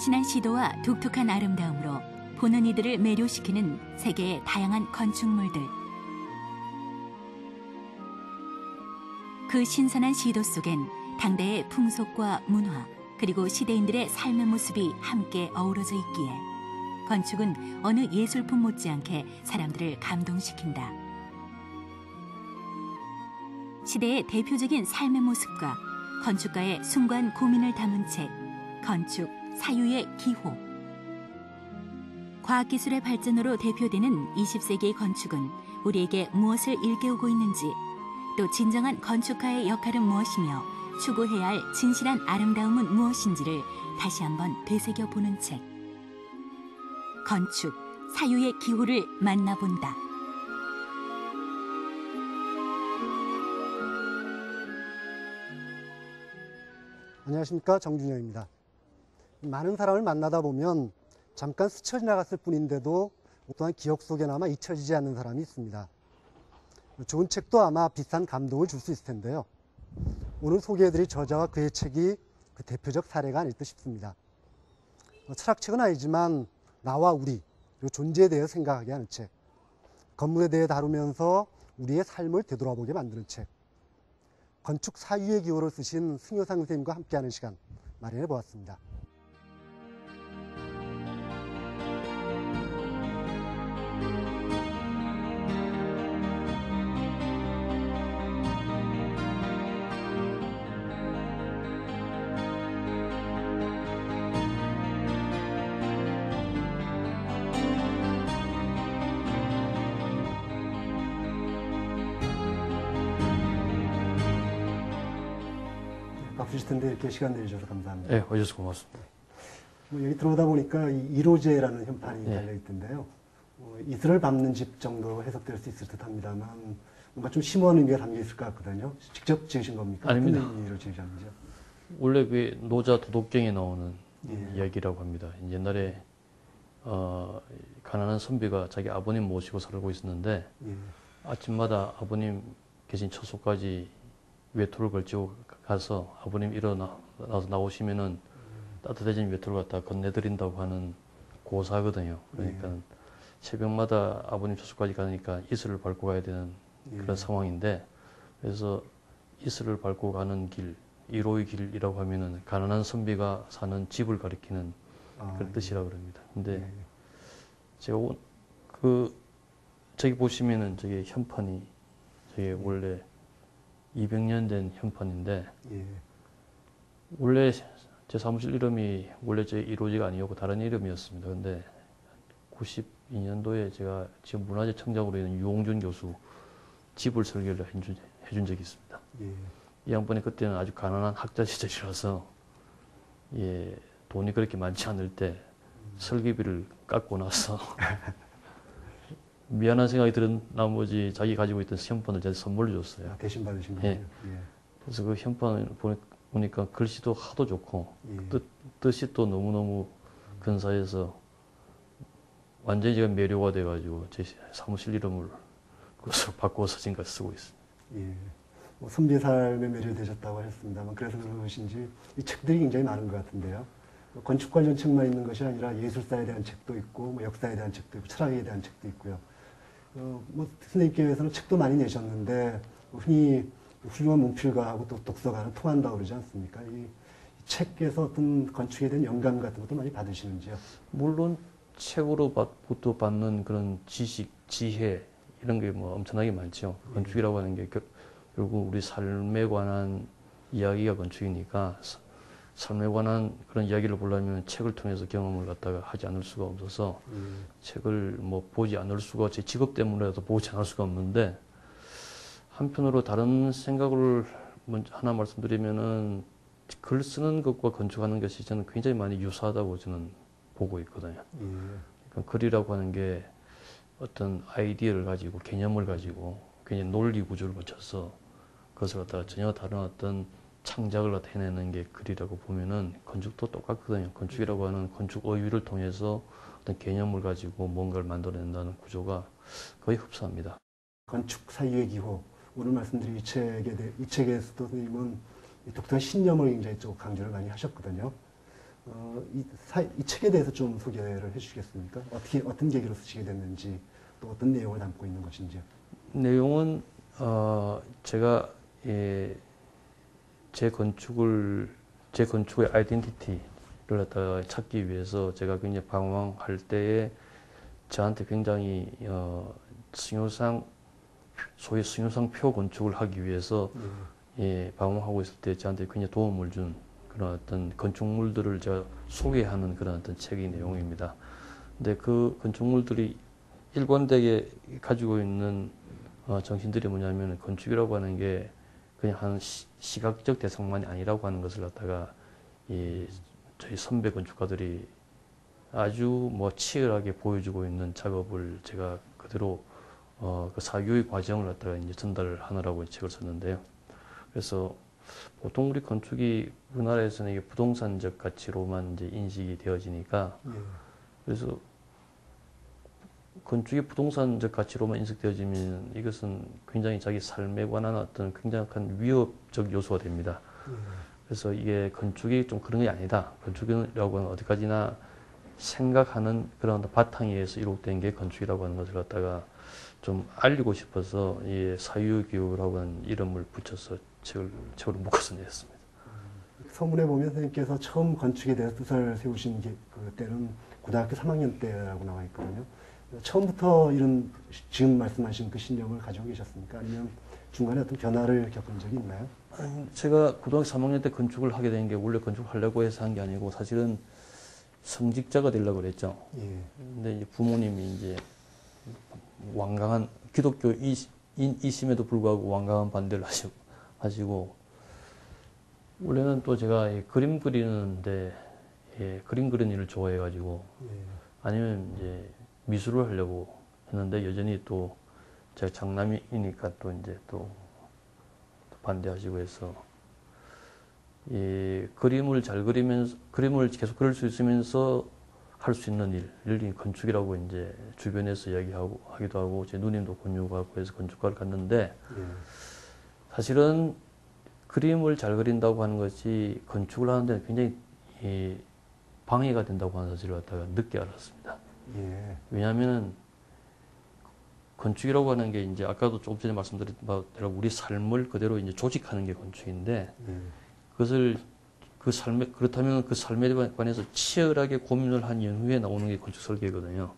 참신한 시도와 독특한 아름다움으로 보는 이들을 매료시키는 세계의 다양한 건축물들. 그 신선한 시도 속엔 당대의 풍속과 문화, 그리고 시대인들의 삶의 모습이 함께 어우러져 있기에 건축은 어느 예술품 못지않게 사람들을 감동시킨다. 시대의 대표적인 삶의 모습과 건축가의 숭고한 고민을 담은 책, 건축 사유의 기호. 과학기술의 발전으로 대표되는 20세기의 건축은 우리에게 무엇을 일깨우고 있는지, 또 진정한 건축가의 역할은 무엇이며 추구해야 할 진실한 아름다움은 무엇인지를 다시 한번 되새겨보는 책. 건축 사유의 기호를 만나본다. 안녕하십니까, 정준영입니다. 많은 사람을 만나다 보면 잠깐 스쳐 지나갔을 뿐인데도 또한 기억 속에 남아 잊혀지지 않는 사람이 있습니다. 좋은 책도 아마 비슷한 감동을 줄 수 있을 텐데요. 오늘 소개해드릴 저자와 그의 책이 그 대표적 사례가 아닐까 싶습니다. 철학책은 아니지만 나와 우리, 그리고 존재에 대해 생각하게 하는 책, 건물에 대해 다루면서 우리의 삶을 되돌아보게 만드는 책, 건축 사유의 기호를 쓰신 승효상 선생님과 함께하는 시간 마련해 보았습니다. 바쁘실 텐데 이렇게 시간 내주셔서 감사합니다. 네, 와주셔서 고맙습니다. 여기 들어오다 보니까 이로제라는 현판이 네. 달려있던데요. 이슬을 밟는 집 정도로 해석될 수 있을 듯 합니다만 뭔가 좀 심오한 의미가 담겨 있을 것 같거든요. 직접 지으신 겁니까? 아닙니다. 어떤 의미로 지으셨는지요? 원래 그 노자 도덕경에 나오는 예. 이야기라고 합니다. 옛날에 가난한 선비가 자기 아버님 모시고 살고 있었는데 예. 아침마다 아버님 계신 처소까지 외투를 걸치고 가서 아버님 일어나서 나오시면은 따뜻해진 외투를 갖다 건네드린다고 하는 고사거든요. 그러니까 새벽마다 아버님 처소까지 가니까 이슬을 밟고 가야 되는 그런 상황인데, 그래서 이슬을 밟고 가는 길, 이로의 길이라고 하면은 가난한 선비가 사는 집을 가리키는 그런 뜻이라고 그럽니다. 근데 제가 저기 보시면은 저기 현판이 저게 원래 200년 된 현판인데, 원래 제 사무실 이름이 원래 제 1호지가 아니었고 다른 이름이었습니다. 근데 92년도에 제가 지금 문화재 청장으로 있는 유홍준 교수 집을 설계를 해준 적이 있습니다. 이 양반이 그때는 아주 가난한 학자 시절이라서 돈이 그렇게 많지 않을 때 설계비를 깎고 나서 미안한 생각이 드는 나머지 자기 가지고 있던 현판을 저한테 선물로 줬어요. 대신 받으신 거예요? 예. 그래서 그 현판을 보니까 글씨도 하도 좋고 뜻이 또 너무너무 근사해서 완전히 제가 매료가 돼가지고 제 사무실 이름을 그것으로 바꿔서 지금까지 쓰고 있습니다. 뭐 선비의 삶에 매료되셨다고 하셨습니다만 그래서 그러신지 이 책들이 굉장히 많은 것 같은데요. 건축 관련 책만 있는 것이 아니라 예술사에 대한 책도 있고 뭐 역사에 대한 책도 있고 철학에 대한 책도 있고요. 뭐 선생님께서는 책도 많이 내셨는데 흔히 훌륭한 문필가하고 또 독서가는 통한다고 그러지 않습니까? 이 책에서 어떤 건축에 대한 영감 같은 것도 많이 받으시는지요? 물론 책으로부터 받는 그런 지식, 지혜 이런 게 뭐 엄청나게 많죠. 건축이라고 하는 게 결국 우리 삶에 관한 이야기가 건축이니까 삶에 관한 그런 이야기를 보려면 책을 통해서 경험을 갖다가 하지 않을 수가 없어서 책을 뭐 보지 않을 수가, 제 직업 때문에라도 보지 않을 수가 없는데, 한편으로 다른 생각을 하나 말씀드리면은 글 쓰는 것과 건축하는 것이 저는 굉장히 많이 유사하다고 저는 보고 있거든요. 그러니까 글이라고 하는 게 어떤 아이디어를 가지고 개념을 가지고 굉장히 논리 구조를 거쳐서 그것을 갖다가 전혀 다른 어떤 창작을 갖다 해내는 게 글이라고 보면은 건축도 똑같거든요. 건축이라고 하는 건축 어휘를 통해서 어떤 개념을 가지고 뭔가를 만들어낸다는 구조가 거의 흡사합니다. 건축 사유의 기호, 오늘 말씀드린 이 책에서도 선생님은 독특한 신념을 굉장히 좀 강조를 많이 하셨거든요. 이 책에 대해서 좀 소개를 해주시겠습니까? 어떤 계기로 쓰시게 됐는지, 또 어떤 내용을 담고 있는 것인지요. 내용은 제가 제 건축의 아이덴티티를 갖다가 찾기 위해서 제가 굉장히 방황할 때에 저한테 굉장히 소위 승효상 표 건축을 하기 위해서 방황하고 있을 때 저한테 굉장히 도움을 준 그런 어떤 건축물들을 제가 소개하는 그런 어떤 책의 내용입니다. 근데 그 건축물들이 일관되게 가지고 있는 정신들이 뭐냐면 건축이라고 하는 게 그냥 한 시각적 대상만이 아니라고 하는 것을 갖다가 저희 선배 건축가들이 아주 치열하게 보여주고 있는 작업을 제가 그대로 그 사교의 과정을 갖다가 이제 전달을 하느라고 이 책을 썼는데요. 그래서 보통 우리 건축이 우리나라에서는 이게 부동산적 가치로만 이제 인식이 되어지니까 그래서 건축이 부동산적 가치로만 인식되어지면 이것은 굉장히 자기 삶에 관한 어떤 굉장한 위협적 요소가 됩니다. 그래서 이게 건축이 좀 그런 게 아니다. 건축이라고 하는 어디까지나 생각하는 그런 바탕에 의해서 이룩된 게 건축이라고 하는 것을 갖다가 좀 알리고 싶어서 이 사유교육이라고 하는 이름을 붙여서 책으로 묶어서 냈습니다. 서문에 보면 선생님께서 처음 건축에 대해서 뜻을 세우신 그 때는 고등학교 3학년 때라고 나와 있거든요. 처음부터 이런 지금 말씀하신 그 신념을 가지고 계셨습니까? 아니면 중간에 어떤 변화를 겪은 적이 있나요? 제가 고등학교 3학년 때 건축을 하게 된 게 원래 건축을 하려고 해서 한 게 아니고 사실은 성직자가 되려고 그랬죠. 근데 이제 부모님이 이제 완강한 기독교이심에도 불구하고 완강한 반대를 하시고 원래는 또 제가 그림 그리는데 그림 그리는 일을 좋아해가지고 아니면 이제 미술을 하려고 했는데 여전히 또 제가 장남이니까 또 이제 또 반대하시고 해서 그림을 잘 그리면서 그림을 계속 그릴 수 있으면서 할 수 있는 일이 건축이라고 이제 주변에서 하기도 하고 제 누님도 권유하고 해서 건축과를 갔는데 사실은 그림을 잘 그린다고 하는 것이 건축을 하는데 굉장히 방해가 된다고 하는 사실을 갖다가 늦게 알았습니다. 왜냐하면은 건축이라고 하는 게 이제 아까도 조금 전에 말씀드린 대로 우리 삶을 그대로 이제 조직하는 게 건축인데 그것을 그렇다면 그 삶에 관해서 치열하게 고민을 한 이후에 나오는 게 건축 설계거든요.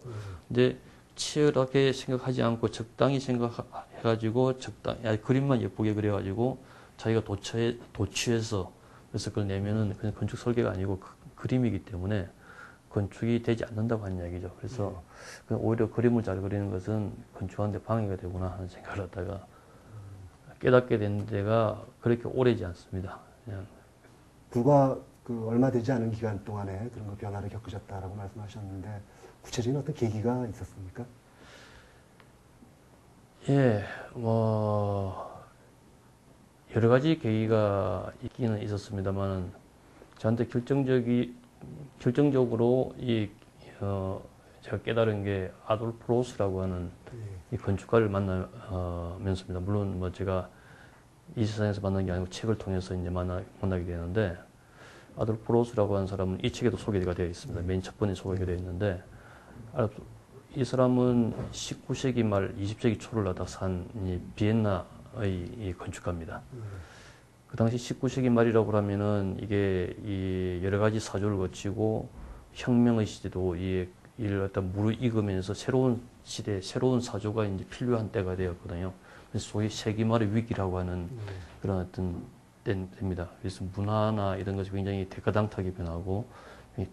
근데 치열하게 생각하지 않고 적당히 생각해가지고 그림만 예쁘게 그려가지고 자기가 도취해서 그래서 그걸 내면은 그냥 건축 설계가 아니고 그림이기 때문에 건축이 되지 않는다고 하는 이야기죠. 그래서 오히려 그림을 잘 그리는 것은 건축하는데 방해가 되구나 하는 생각을 하다가 깨닫게 된 데가 그렇게 오래지 않습니다. 그냥 불과 얼마 되지 않은 기간 동안에 그런 변화를 겪으셨다라고 말씀하셨는데 구체적인 어떤 계기가 있었습니까? 여러 가지 계기가 있기는 있었습니다만 저한테 결정적으로 제가 깨달은 게 아돌프 로스라고 하는 이 건축가를 만나면서입니다. 물론 제가 이 세상에서 만난 게 아니고 책을 통해서 이제 만나게 되는데 아돌프 로스라고 하는 사람은 이 책에도 소개가 되어 있습니다. 맨 첫 번에 소개가 되어 있는데 이 사람은 19세기 말 20세기 초를 갖다 산 비엔나의 건축가입니다. 그 당시 19세기 말이라고 하면은 이게 여러 가지 사조를 거치고 혁명의 시대도 이를 갖다 무르익으면서 새로운 시대, 새로운 사조가 이제 필요한 때가 되었거든요. 그래서 소위 세기 말의 위기라고 하는 그런 어떤 때입니다. 그래서 문화나 이런 것이 굉장히 대가당탁하게 변하고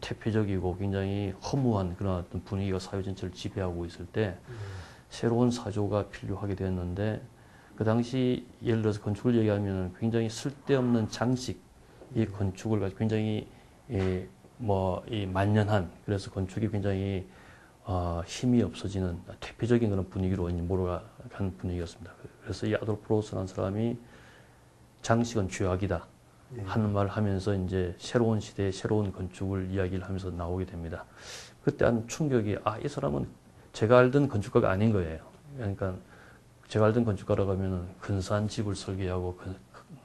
퇴폐적이고 굉장히 허무한 그런 어떤 분위기가 사회 전체를 지배하고 있을 때 새로운 사조가 필요하게 되었는데 그 당시 예를 들어서 건축을 얘기하면 굉장히 쓸데없는 장식, 이 건축을 가지고 굉장히 만연한 그래서 건축이 굉장히 힘이 없어지는 퇴폐적인 그런 분위기로 몰아가는 분위기였습니다. 그래서 이 아돌프 로스라는 사람이 장식은 죄악이다 하는 말을 하면서 이제 새로운 시대의 새로운 건축을 이야기를 하면서 나오게 됩니다. 그때 한 충격이 이 사람은 제가 알던 건축가가 아닌 거예요. 그러니까 제가 알던 건축가라고 하면은 근사한 집을 설계하고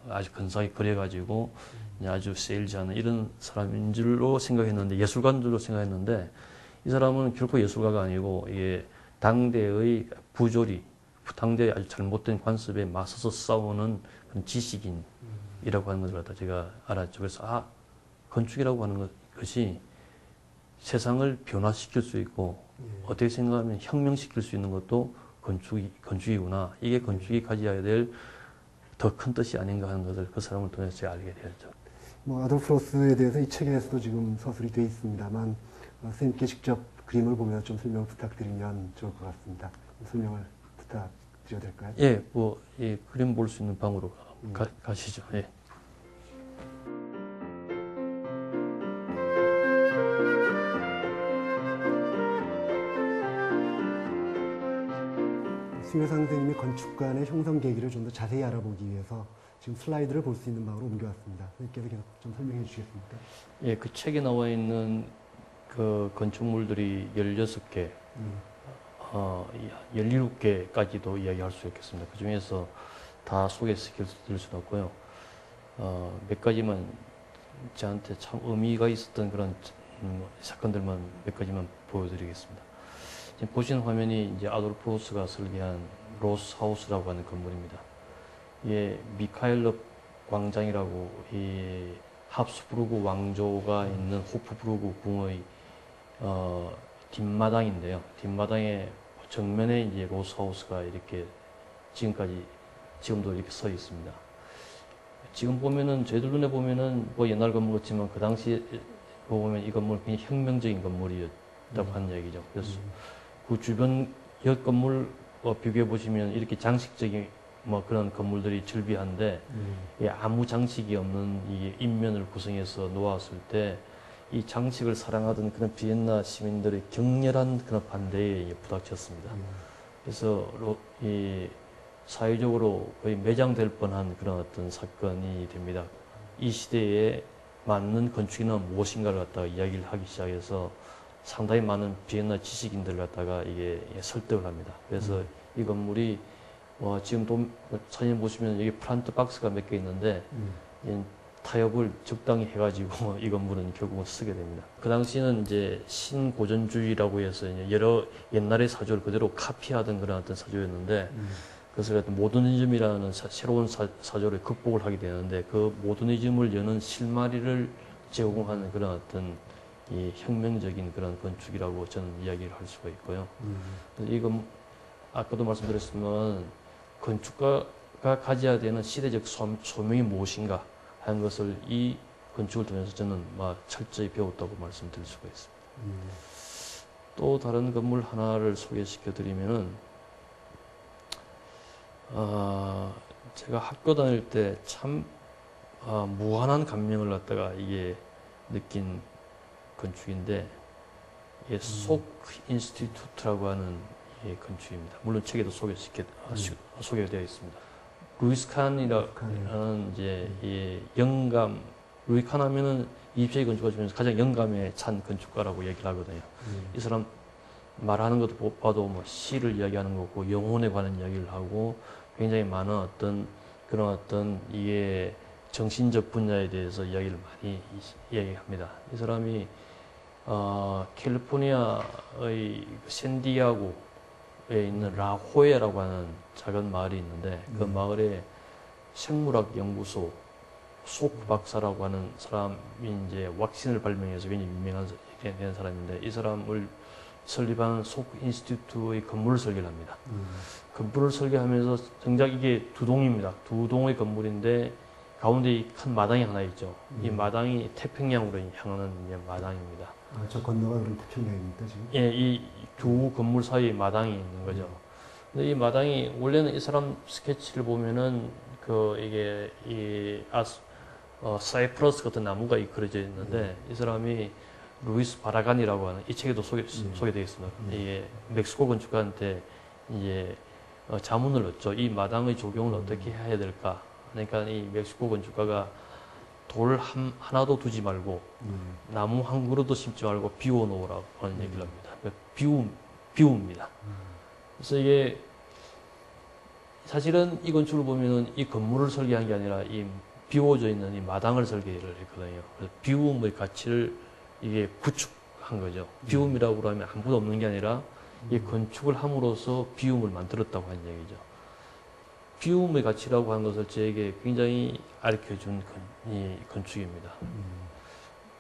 아주 근사하게 그려가지고 아주 세일지 않은 이런 사람인 줄로 생각했는데, 예술가인 줄로 생각했는데, 이 사람은 결코 예술가가 아니고 이게 당대의 부조리, 당대의 아주 잘못된 관습에 맞서서 싸우는 그런 지식인이라고 하는 것을 갖다 제가 알았죠. 그래서 건축이라고 하는 것이 세상을 변화시킬 수 있고 어떻게 생각하면 혁명시킬 수 있는 것도 건축이구나. 이게 건축이 가져야 될 더 큰 뜻이 아닌가 하는 것을 그 사람을 통해서 제가 알게 되었죠. 아돌프 로스에 대해서 이 책에서도 지금 서술이 되어 있습니다만 선생님께 직접 그림을 보면서 좀 설명 부탁드리면 좋을 것 같습니다. 설명을 부탁드려도 될까요? 예, 이 그림 볼 수 있는 방으로 가시죠. 예. 심혜상 선생님의 건축관의 형성 계기를 좀 더 자세히 알아보기 위해서 지금 슬라이드를 볼 수 있는 방으로 옮겨왔습니다. 선생님께서 계속 좀 설명해 주시겠습니까? 예, 그 책에 나와 있는 그 건축물들이 16개, 17개까지도 이야기할 수 있겠습니다. 그 중에서 다 소개시킬 수는 없고요. 몇 가지만 저한테 참 의미가 있었던 그런 사건들만 몇 가지만 보여드리겠습니다. 지금 보시는 화면이 이제 아돌프 로스가 설계한 로스하우스라고 하는 건물입니다. 이게 미카엘럽 광장이라고 이 합스부르크 왕조가 있는 호프부르크 궁의 뒷마당인데요. 뒷마당에 정면에 이제 로스하우스가 이렇게 지금도 이렇게 서 있습니다. 지금 보면은 저희들 눈에 보면은 뭐 옛날 건물 같지만 그 당시에 보면 이 건물 굉장히 혁명적인 건물이었다고 하는 얘기죠. 그래서 그 주변 옆 건물 비교해 보시면 이렇게 장식적인 그런 건물들이 즐비한데 아무 장식이 없는 이 인면을 구성해서 놓았을 때 이 장식을 사랑하던 그런 비엔나 시민들의 격렬한 그런 반대에 부닥쳤습니다. 그래서 이 사회적으로 거의 매장될 뻔한 그런 어떤 사건이 됩니다. 이 시대에 맞는 건축이는 무엇인가를 갖다가 이야기를 하기 시작해서 상당히 많은 비엔나 지식인들 갖다가 이게 설득을 합니다. 그래서 이 건물이 지금 사진 보시면 여기 프란트 박스가 몇 개 있는데 타협을 적당히 해가지고 이 건물은 결국은 쓰게 됩니다. 그 당시는 이제 신고전주의라고 해서 이제 여러 옛날의 사조를 그대로 카피하던 그런 어떤 사조였는데 그래서 모더니즘이라는 새로운 사조를 극복을 하게 되는데 그 모더니즘을 여는 실마리를 제공하는 그런 어떤 이 혁명적인 그런 건축이라고 저는 이야기를 할 수가 있고요. 이건 아까도 말씀드렸지만 건축가가 가져야 되는 시대적 소명이 무엇인가 하는 것을 이 건축을 통해서 저는 철저히 배웠다고 말씀드릴 수가 있습니다. 또 다른 건물 하나를 소개시켜 드리면은 제가 학교 다닐 때 참 무한한 감명을 갖다가 이게 느낀 건축인데 이게 속 인스티튜트라고 하는 건축입니다. 물론 책에도 소개가 되어 있습니다. 루이스 칸이라는 이제 이 영감, 루이 칸 하면은 20세기 건축가 중에서 가장 영감에 찬 건축가라고 얘기를 하거든요. 이 사람 말하는 것도 봐도 시를 이야기하는 거고 영혼에 관한 이야기를 하고 굉장히 많은 그런 이게 정신적 분야에 대해서 이야기를 많이 이야기합니다. 이 사람이 캘리포니아의 샌디아고에 있는 라호에라고 하는 작은 마을이 있는데 그 마을에 생물학 연구소 속 박사라고 하는 사람이 이제 왁신을 발명해서 굉장히 유명한 사람인데 이 사람을 설립한 속 인스티튜트의 건물을 설계를 합니다. 건물을 설계하면서 정작 이게 두 동입니다. 두 동의 건물인데 가운데 큰 마당이 하나 있죠. 이 마당이 태평양으로 향하는 마당입니다. 저 건너가 그럼 태평양입니까 지금? 예, 이 두 건물 사이에 마당이 있는 거죠. 근데 이 마당이 원래는 이 사람 스케치를 보면은 사이프러스 같은 나무가 그려져 있는데 이 사람이 루이스 바라간이라고 하는 이 책에도 소개되어 있습니다. 이게 멕시코 건축가한테 이제 자문을 얻죠. 이 마당의 조경을 어떻게 해야 될까? 그러니까 이 멕시코 건축가가 돌 하나도 두지 말고 나무 한 그루도 심지 말고 비워 놓으라고 하는 얘기를 합니다. 그러니까 비웁니다. 그래서 이게 사실은 이 건축을 보면은 이 건물을 설계한 게 아니라 이 비워져 있는 이 마당을 설계를 했거든요. 그래서 비움의 가치를 이게 구축한 거죠. 비움이라고 하면 아무것도 없는 게 아니라 이 건축을 함으로써 비움을 만들었다고 하는 얘기죠. 비움의 가치라고 하는 것을 저에게 굉장히 가르쳐준 이 건축입니다.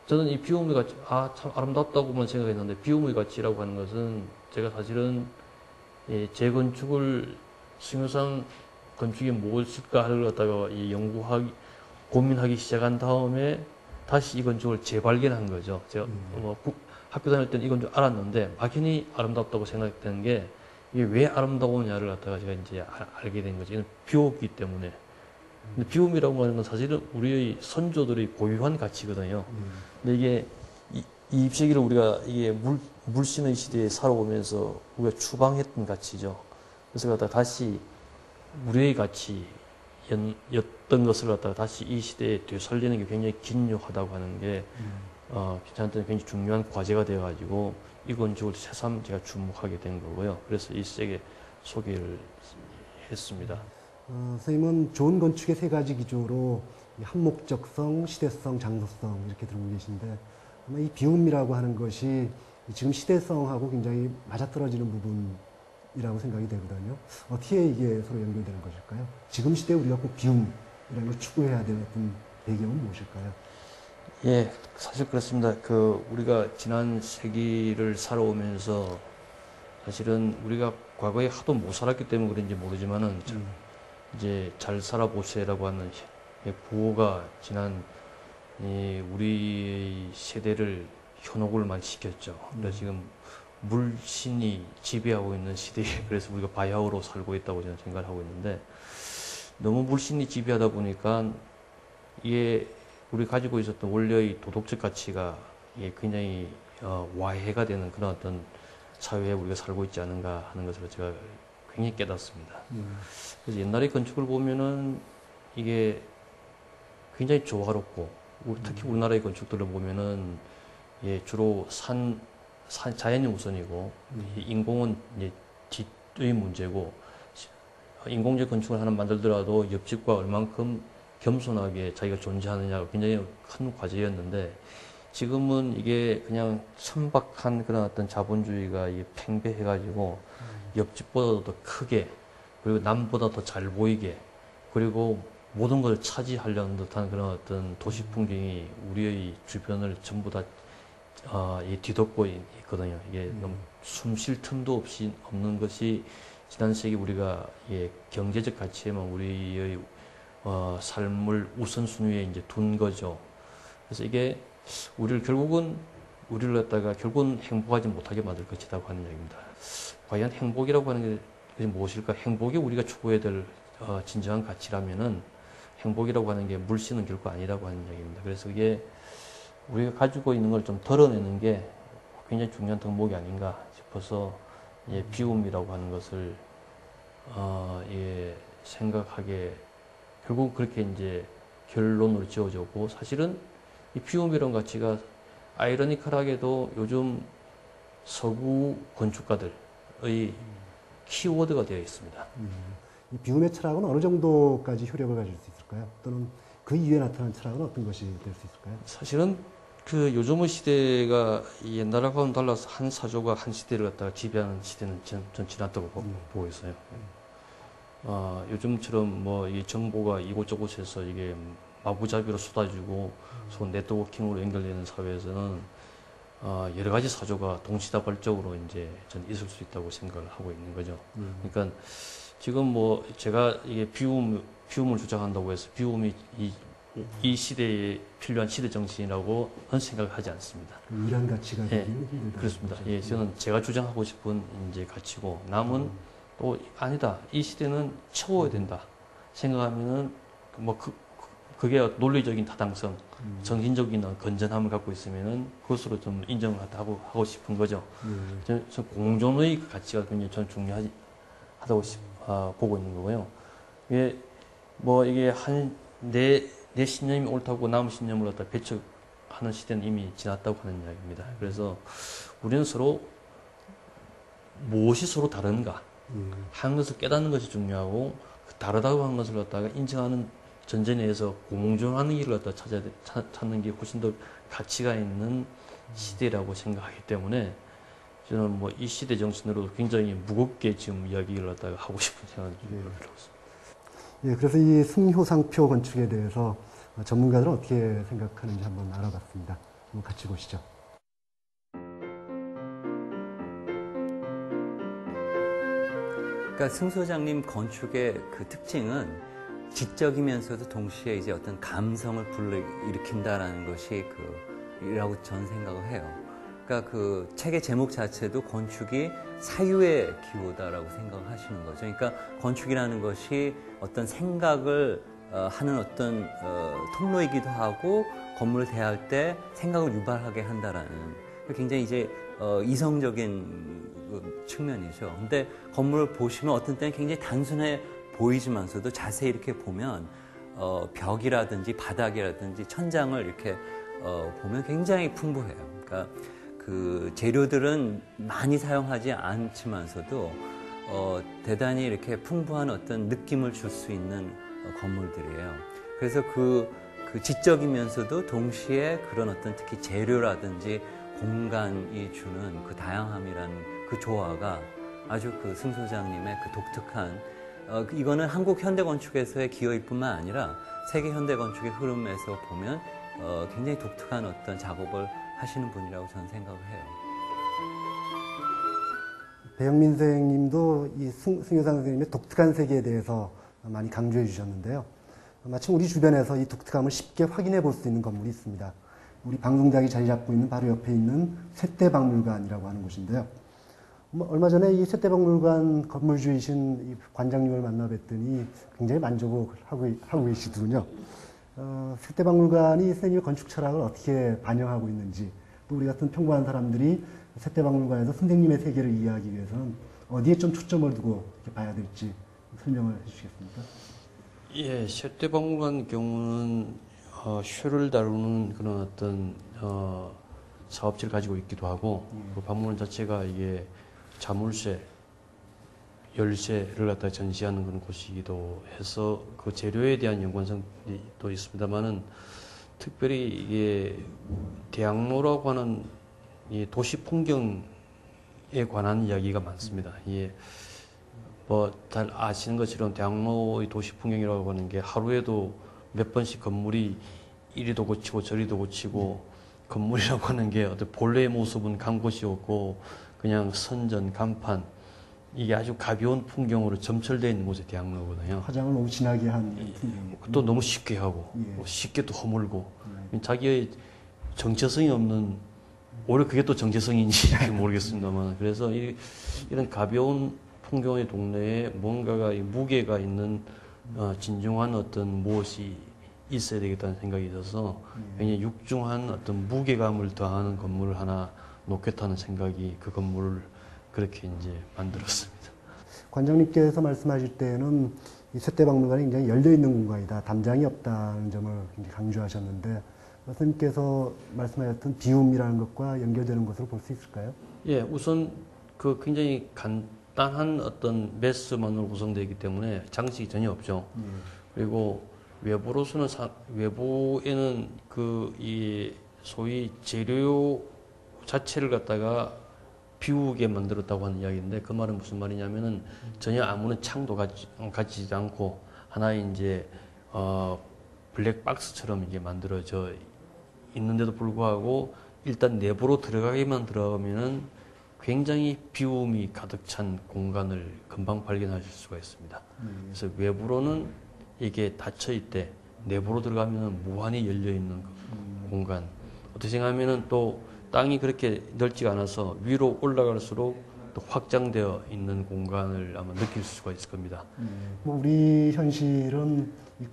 저는 이 비움의 가치, 참 아름답다고만 생각했는데, 비움의 가치라고 하는 것은 제가 사실은 재건축을 승효산 건축이 무엇일까 하를 갖다가 고민하기 시작한 다음에 다시 이 건축을 재발견한 거죠. 제가 학교 다닐 때는 이 건축 알았는데 막연히 아름답다고 생각했던 게 이게 왜 아름다우냐를 갖다가 제가 이제 알게 된 거죠. 이건 비오기 때문에. 근데 비움이라고 하는 건 사실은 우리의 선조들의 고유한 가치거든요. 근데 이게 20세기를 우리가 이게 물신의 시대에 살아오면서 우리가 추방했던 가치죠. 그래서 갖다가 다시 우리의 가치였던 것을 갖다가 다시 이 시대에 되살리는 게 굉장히 긴요하다고 하는 게 저한테는 굉장히 중요한 과제가 되어가지고 이 건축을 새삼 제가 주목하게 된 거고요. 그래서 이 책에 소개를 했습니다. 선생님은 좋은 건축의 세 가지 기조로 한목적성, 시대성, 장소성 이렇게 들고 계신데 아마 이 비움이라고 하는 것이 지금 시대성하고 굉장히 맞아떨어지는 부분이라고 생각이 되거든요. 어떻게 이게 서로 연결되는 것일까요? 지금 시대에 우리가 꼭 비움이라는 걸 추구해야 될 어떤 배경은 무엇일까요? 예, 사실 그렇습니다. 우리가 지난 세기를 살아오면서 사실은 우리가 과거에 하도 못 살았기 때문에 그런지 모르지만은 이제 잘 살아보세요라고 하는 구호가 지난 우리 세대를 현혹을 많이 시켰죠. 그래서 지금 물신이 지배하고 있는 시대에 그래서 우리가 바야흐로 살고 있다고 저는 생각을 하고 있는데 너무 물신이 지배하다 보니까 이게 우리 가지고 있었던 원래의 도덕적 가치가 굉장히 와해가 되는 그런 어떤 사회에 우리가 살고 있지 않은가 하는 것을 제가 굉장히 깨닫습니다. 그래서 옛날의 건축을 보면은 이게 굉장히 조화롭고 특히 우리나라의 건축들을 보면은 주로 자연이 우선이고 인공은 뒤의 문제고 인공적 건축을 하나 만들더라도 옆집과 얼만큼 겸손하게 자기가 존재하느냐가 굉장히 큰 과제였는데 지금은 이게 그냥 천박한 그런 어떤 자본주의가 팽배해가지고 옆집보다도 더 크게 그리고 남보다 더 잘 보이게 그리고 모든 걸 차지하려는 듯한 그런 어떤 도시 풍경이 우리의 주변을 전부 다 뒤덮고 있거든요. 이게 너무 숨 쉴 틈도 없이 없는 것이 지난 세기 우리가 경제적 가치에만 우리의 삶을 우선순위에 이제 둔 거죠. 그래서 이게 결국은 행복하지 못하게 만들 것이라고 하는 얘기입니다. 과연 행복이라고 하는 게 무엇일까? 행복이 우리가 추구해야 될 진정한 가치라면은 행복이라고 하는 게 물씨는 결코 아니라고 하는 얘기입니다. 그래서 이게 우리가 가지고 있는 걸 좀 덜어내는 게 굉장히 중요한 덕목이 아닌가 싶어서 비움이라고 하는 것을 생각하게 결국 그렇게 이제 결론으로 지어졌고 사실은 이 비움이라는 가치가 아이러니컬하게도 요즘 서구 건축가들의 키워드가 되어 있습니다. 이 비움의 철학은 어느 정도까지 효력을 가질 수 있을까요? 또는 그 이후에 나타난 철학은 어떤 것이 될 수 있을까요? 사실은 요즘의 시대가 옛날하고는 달라서 한 사조가 한 시대를 갖다가 지배하는 시대는 전 지났다고 보고 있어요. 요즘처럼 이 정보가 이곳저곳에서 이게 마구잡이로 쏟아지고 네트워킹으로 연결되는 사회에서는 여러 가지 사조가 동시다발적으로 이제 전 있을 수 있다고 생각을 하고 있는 거죠. 그러니까 지금 제가 이게 비움을 주장한다고 해서 비움이 이 시대에 필요한 시대 정신이라고는 생각하지 않습니다. 이런 가치가 되기는 힘들다. 그렇습니다. 저는 제가 주장하고 싶은 이제 가치고 남은 또 아니다. 이 시대는 채워야 된다. 생각하면은 그게 논리적인 타당성, 정신적인 건전함을 갖고 있으면은 그것으로 좀 인정을 하고 싶은 거죠. 저는 공존의 가치가 굉장히 전 중요하다고 보고 있는 거고요. 이게 내 신념이 옳다고 남의 신념을 갖다 배척하는 시대는 이미 지났다고 하는 이야기입니다. 그래서 우리는 무엇이 서로 다른가 하는 것을 깨닫는 것이 중요하고 다르다고 하는 것을 갖다가 인정하는 전전에서 공존하는 길을 갖다 찾는 게 훨씬 더 가치가 있는 시대라고 생각하기 때문에 저는 뭐 이 시대 정신으로 굉장히 무겁게 지금 이야기를 갖다가 하고 싶은 생각이 들었습니다. 예, 그래서 이 승효상표 건축에 대해서 전문가들은 어떻게 생각하는지 한번 알아봤습니다. 한번 같이 보시죠. 그러니까 승 소장님 건축의 그 특징은 지적이면서도 동시에 이제 어떤 감성을 불러일으킨다라는 것이 이라고 저는 생각을 해요. 그러니까 그 책의 제목 자체도 건축이 사유의 기호다라고 생각을 하시는 거죠. 그러니까 건축이라는 것이 어떤 생각을 하는 어떤 통로이기도 하고 건물을 대할 때 생각을 유발하게 한다라는 굉장히 이제 이성적인 측면이죠. 근데 건물을 보시면 어떤 때는 굉장히 단순해 보이지만서도 자세히 이렇게 보면 벽이라든지 바닥이라든지 천장을 이렇게 보면 굉장히 풍부해요. 그러니까 그 재료들은 많이 사용하지 않지만서도 대단히 이렇게 풍부한 어떤 느낌을 줄 수 있는 건물들이에요. 그래서 그 지적이면서도 동시에 그런 어떤 특히 재료라든지 공간이 주는 그 다양함이라는 그 조화가 아주 그 승 소장님의 그 독특한 이거는 한국 현대 건축에서의 기여일 뿐만 아니라 세계 현대 건축의 흐름에서 보면 굉장히 독특한 어떤 작업을 하시는 분이라고 저는 생각을 해요. 배영민 선생님도 이 승효상 선생님의 독특한 세계에 대해서 많이 강조해 주셨는데요. 마침 우리 주변에서 이 독특함을 쉽게 확인해 볼 수 있는 건물이 있습니다. 우리 방송대학이 자리 잡고 있는 바로 옆에 있는 셋대박물관이라고 하는 곳인데요. 얼마 전에 이 셋대박물관 건물주이신 이 관장님을 만나 뵀더니 굉장히 만족을 하고 계시더군요. 셋대박물관이 선생님의 건축 철학을 어떻게 반영하고 있는지, 또 우리 같은 평범한 사람들이 셋대박물관에서 선생님의 세계를 이해하기 위해서는 어디에 좀 초점을 두고 이렇게 봐야 될지 설명을 해주시겠습니까? 예, 셋대박물관 경우는 쇠를 다루는 그런 어떤 사업체를 가지고 있기도 하고 그 박물관 자체가 이게 자물쇠, 열쇠를 갖다 전시하는 그런 곳이기도 해서 그 재료에 대한 연관성이 또 있습니다만은 특별히 이게 대학로라고 하는 이 도시 풍경에 관한 이야기가 많습니다. 이게 뭐 잘 아시는 것처럼 대학로의 도시 풍경이라고 하는 게 하루에도 몇 번씩 건물이 이리도 고치고 저리도 고치고 건물이라고 하는 게 어떤 본래의 모습은 간 곳이 없고 그냥 선전, 간판 이게 아주 가벼운 풍경으로 점철되어 있는 곳이 대학로거든요. 화장을 너무 진하게 한 풍경. 또 너무 쉽게 하고 쉽게 또 허물고 자기의 정체성이 없는 오히려 그게 또 정체성인지 모르겠습니다만 그래서 이런 가벼운 풍경의 동네에 뭔가가 무게가 있는 진중한 어떤 무엇이 있어야 되겠다는 생각이 들어서 굉장히 육중한 어떤 무게감을 더하는 건물을 하나 놓겠다는 생각이 그 건물을 그렇게 이제 만들었습니다. 관장님께서 말씀하실 때는 이 셋대박물관이 굉장히 열려있는 공간이다. 담장이 없다는 점을 굉장히 강조하셨는데 선생님께서 말씀하셨던 비움이라는 것과 연결되는 것으로 볼 수 있을까요? 예, 우선 그 굉장히 간단한 어떤 메스만으로 구성되어 있기 때문에 장식이 전혀 없죠. 그리고 외부로서는 외부에는 그 이 소위 재료 자체를 갖다가 비우게 만들었다고 하는 이야기인데 그 말은 무슨 말이냐면은 전혀 아무런 창도 가지지 않고 하나의 이제 블랙박스처럼 이게 만들어져 있는데도 불구하고 일단 내부로 들어가면은 굉장히 비움이 가득 찬 공간을 금방 발견하실 수가 있습니다. 그래서 외부로는 이게 닫혀 있대 내부로 들어가면은 무한히 열려 있는 공간. 어떻게 생각하면은 또 땅이 그렇게 넓지가 않아서 위로 올라갈수록 또 확장되어 있는 공간을 아마 느낄 수가 있을 겁니다. 뭐 우리 현실은 이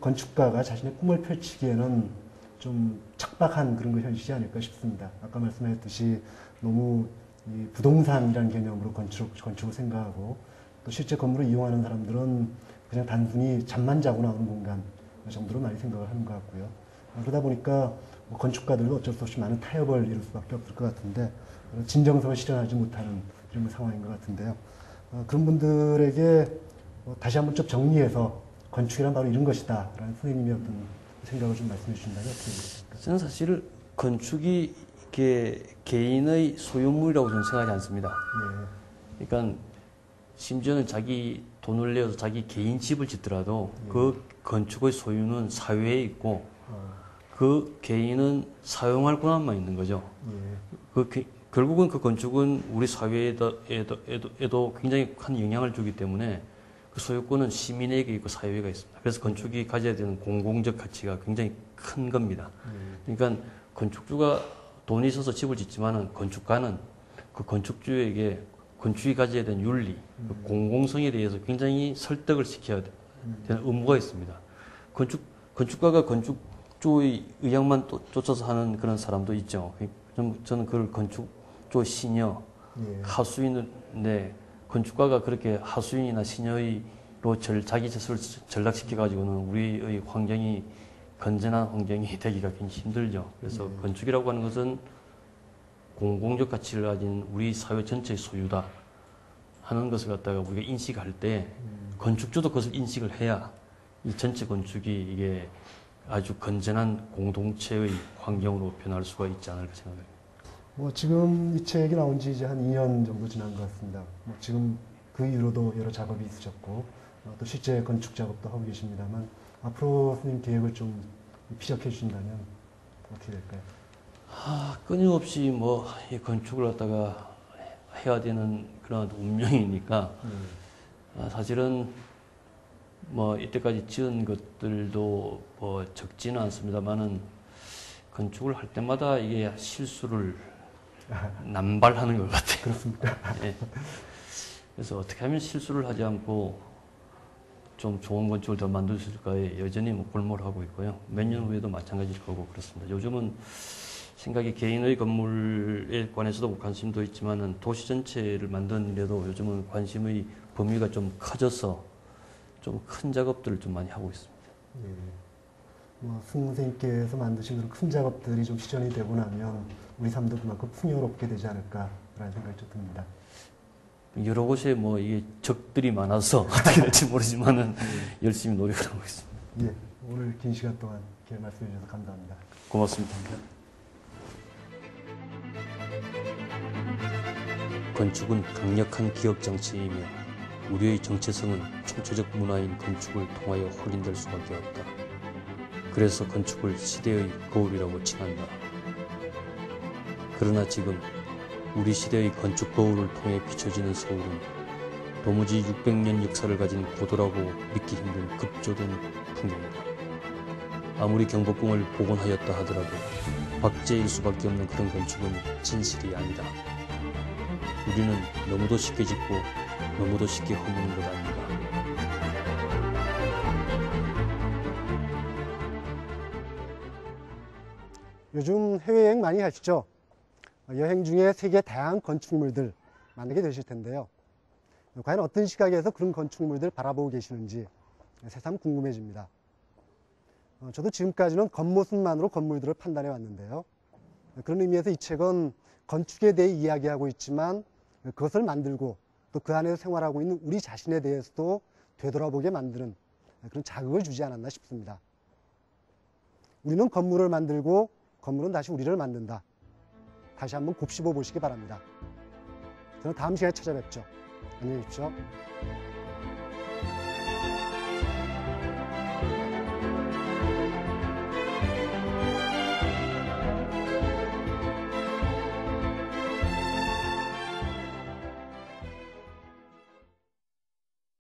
건축가가 자신의 꿈을 펼치기에는 좀 척박한 그런 거 현실이 아닐까 싶습니다. 아까 말씀하셨듯이 너무 이 부동산이라는 개념으로 건축을 생각하고 또 실제 건물을 이용하는 사람들은 그냥 단순히 잠만 자고 나오는 공간 정도로 많이 생각을 하는 것 같고요. 그러다 보니까 뭐 건축가들도 어쩔 수 없이 많은 타협을 이룰 수밖에 없을 것 같은데 진정성을 실현하지 못하는 이런 상황인 것 같은데요. 그런 분들에게 다시 한번 좀 정리해서 건축이란 바로 이런 것이다 라는 선생님의 어떤 생각을 좀 말씀해 주신다면 어떻게 되십니까? 저는 사실 건축이 이게 개인의 소유물이라고 저는 생각하지 않습니다. 그러니까 심지어는 자기 돈을 내어서 자기 개인 집을 짓더라도 그 건축의 소유는 사회에 있고 그 개인은 사용할 권한만 있는 거죠. 결국은 그 건축은 우리 사회에도 굉장히 큰 영향을 주기 때문에 그 소유권은 시민에게 있고 사회가 있습니다. 그래서 건축이 가져야 되는 공공적 가치가 굉장히 큰 겁니다. 그러니까 건축주가 돈이 있어서 집을 짓지만은 건축가는 그 건축주에게 건축이 가져야 되는 윤리, 그 공공성에 대해서 굉장히 설득을 시켜야 되는 의무가 있습니다. 건축가가 건축주의 의향만 쫓아서 하는 그런 사람도 있죠. 저는 그걸 건축주 시녀, 하수인인데 건축가가 그렇게 하수인이나 시녀로 자기 자신을 전락시켜가지고는 우리의 환경이 건전한 환경이 되기가 굉장히 힘들죠. 그래서 건축이라고 하는 것은 공공적 가치를 가진 우리 사회 전체의 소유다 하는 것을 갖다가 우리가 인식할 때 건축주도 그것을 인식을 해야 이 전체 건축이 이게 아주 건전한 공동체의 환경으로 변할 수가 있지 않을까 생각합니다. 지금 이 책이 나온 지 이제 한 2년 정도 지난 것 같습니다. 지금 그 이후로도 여러 작업이 있으셨고 또 실제 건축 작업도 하고 계십니다만 앞으로 선생님 계획을 좀 피력해 주신다면 어떻게 될까요? 끊임없이 이 건축을 갖다가 해야 되는 그런 운명이니까 사실은 이때까지 지은 것들도 적지는 않습니다만은 건축을 할 때마다 이게 실수를 남발하는 것 같아요. 그렇습니까? 예. 그래서 어떻게 하면 실수를 하지 않고 좀 좋은 건축을 더 만들 수 있을까에 여전히 골몰하고 있고요. 몇 년 후에도 마찬가지일 거고 그렇습니다. 요즘은 생각이 개인의 건물에 관해서도 관심도 있지만은 도시 전체를 만드는 일에도 요즘은 관심의 범위가 좀 커져서 좀 큰 작업들을 좀 많이 하고 있습니다. 승 선생님께서 만드신 그런 큰 작업들이 좀 실현이 되고 나면 우리 삶도 그만큼 풍요롭게 되지 않을까라는 생각이 좀 듭니다. 여러 곳에 이게 적들이 많아서 어떻게 될지 모르지만은 열심히 노력을 하고 있습니다. 오늘 긴 시간 동안 이렇게 말씀해 주셔서 감사합니다. 고맙습니다. 건축은 강력한 기업 장치이며 우리의 정체성은 총체적 문화인 건축을 통하여 확인될 수밖에 없다. 그래서 건축을 시대의 거울이라고 칭한다. 그러나 지금 우리 시대의 건축 거울을 통해 비춰지는 서울은 도무지 600년 역사를 가진 고도라고 믿기 힘든 급조된 풍경이다. 아무리 경복궁을 복원하였다 하더라도 박제일 수밖에 없는 그런 건축은 진실이 아니다. 우리는 너무도 쉽게 짓고 너무도 쉽게 허무는 것 아닌가. 요즘 해외여행 많이 하시죠? 여행 중에 세계 다양한 건축물들 만나게 되실 텐데요. 과연 어떤 시각에서 그런 건축물들 바라보고 계시는지 새삼 궁금해집니다. 저도 지금까지는 겉모습만으로 건물들을 판단해 왔는데요. 그런 의미에서 이 책은 건축에 대해 이야기하고 있지만 그것을 만들고 또 그 안에서 생활하고 있는 우리 자신에 대해서도 되돌아보게 만드는 그런 자극을 주지 않았나 싶습니다. 우리는 건물을 만들고 건물은 다시 우리를 만든다. 다시 한번 곱씹어 보시기 바랍니다. 저는 다음 시간에 찾아뵙죠. 안녕히 계십시오.